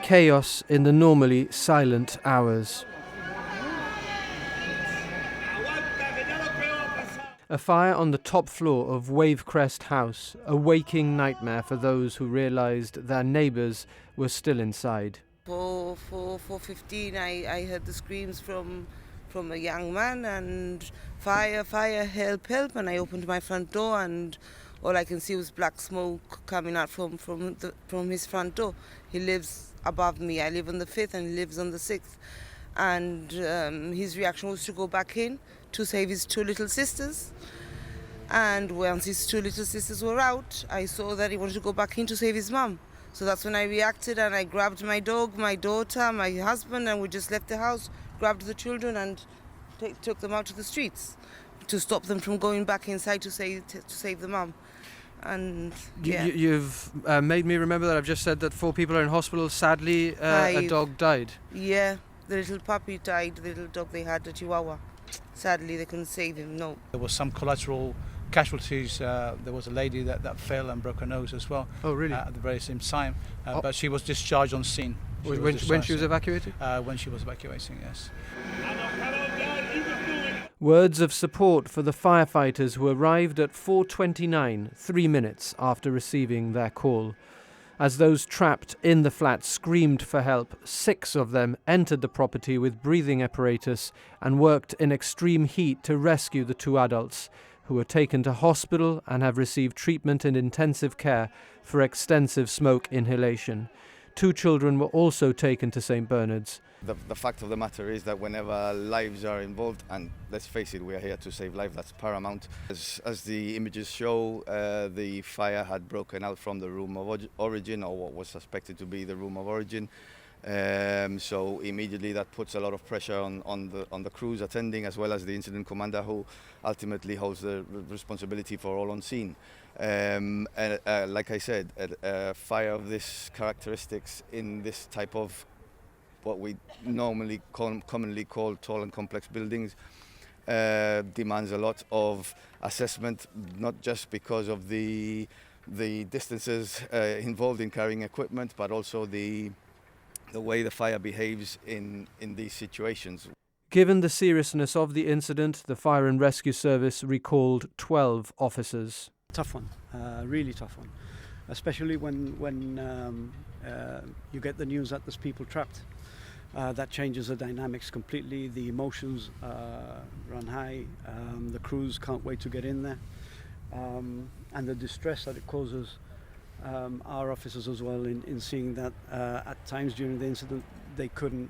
Chaos in the normally silent hours. A fire on the top floor of Wavecrest House, a waking nightmare for those who realised their neighbours were still inside. 4:15, I heard the screams from a young man, and fire, help, and I opened my front door, and all I can see was black smoke coming out from his front door. He lives above me. I live on the 5th and he lives on the 6th. And his reaction was to go back in to save his 2 little sisters. And once his 2 little sisters were out, I saw that he wanted to go back in to save his mum. So that's when I reacted, and I grabbed my dog, my daughter, my husband, and we just left the house, grabbed the children and took them out to the streets to stop them from going back inside to save the mum. And yeah. You've made me remember that I've just said that 4 people are in hospital. Sadly, a dog died. Yeah, the little puppy died, the little dog they had, the Chihuahua. Sadly, they couldn't save him, no. There was some collateral casualties. There was a lady that fell and broke her nose as well. Oh, really? At the very same time. But she was discharged on scene. When she was evacuated? When she was evacuating, yes. Words of support for the firefighters who arrived at 4:29, 3 minutes after receiving their call. As those trapped in the flat screamed for help, 6 of them entered the property with breathing apparatus and worked in extreme heat to rescue the 2 adults, who were taken to hospital and have received treatment in intensive care for extensive smoke inhalation. 2 children were also taken to St. Bernard's. The fact of the matter is that whenever lives are involved, and let's face it, we are here to save life, that's paramount. As the images show, the fire had broken out from the room of origin, or what was suspected to be the room of origin. So immediately that puts a lot of pressure on the crews attending, as well as the incident commander, who ultimately holds the responsibility for all on scene. Like I said, a fire of this characteristics in this type of what we normally commonly call tall and complex buildings demands a lot of assessment, not just because of the distances involved in carrying equipment, but also the way the fire behaves in these situations. Given the seriousness of the incident, the Fire and Rescue Service recalled 12 officers. Tough one, really tough one, especially when you get the news that there's people trapped. That changes the dynamics completely. The emotions run high. The crews can't wait to get in there, and the distress that it causes our officers as well in seeing that at times during the incident they couldn't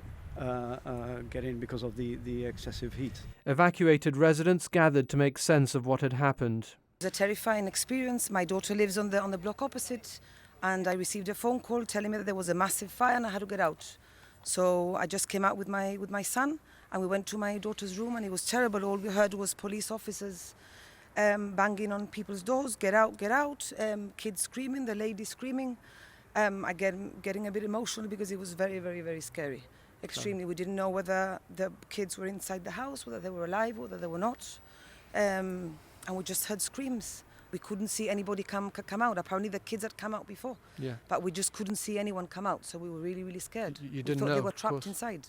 get in because of the excessive heat. Evacuated residents gathered to make sense of what had happened. It was a terrifying experience. My daughter lives on the block opposite, and I received a phone call telling me that there was a massive fire and I had to get out. So I just came out with my son, and we went to my daughter's room, and it was terrible. All we heard was police officers banging on people's doors, get out, kids screaming, the lady screaming. Getting a bit emotional because it was very, very, very scary. Extremely. We didn't know whether the kids were inside the house, whether they were alive, whether they were not. And we just heard screams. We couldn't see anybody come out. Apparently the kids had come out before, but we just couldn't see anyone come out. So we were really, really scared. You didn't we thought know, they were trapped inside.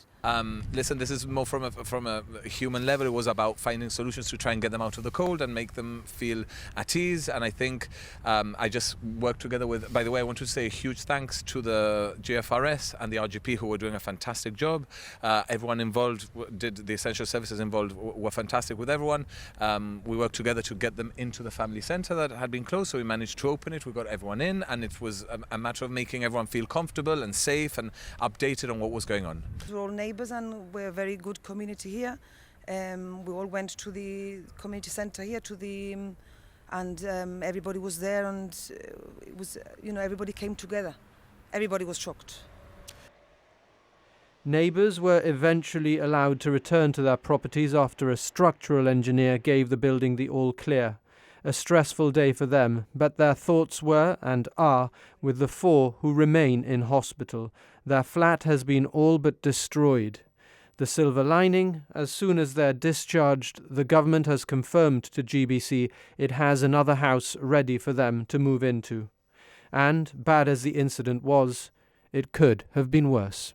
Listen, this is more from a human level. It was about finding solutions to try and get them out of the cold and make them feel at ease. And I think I just worked together with, by the way, I want to say a huge thanks to the GFRS and the RGP, who were doing a fantastic job. Everyone involved, the essential services involved were fantastic with everyone. We worked together to get them into the family centre that had been closed, so we managed to open it. We got everyone in, and it was a matter of making everyone feel comfortable and safe and updated on what was going on. We're all neighbours, and we're a very good community here. We all went to the community centre here and everybody was there, and it was, everybody came together. Everybody was shocked. Neighbours were eventually allowed to return to their properties after a structural engineer gave the building the all clear. A stressful day for them, but their thoughts were and are with the 4 who remain in hospital. Their flat has been all but destroyed. The silver lining, as soon as they're discharged, the government has confirmed to GBC it has another house ready for them to move into. and, bad as the incident was, it could have been worse.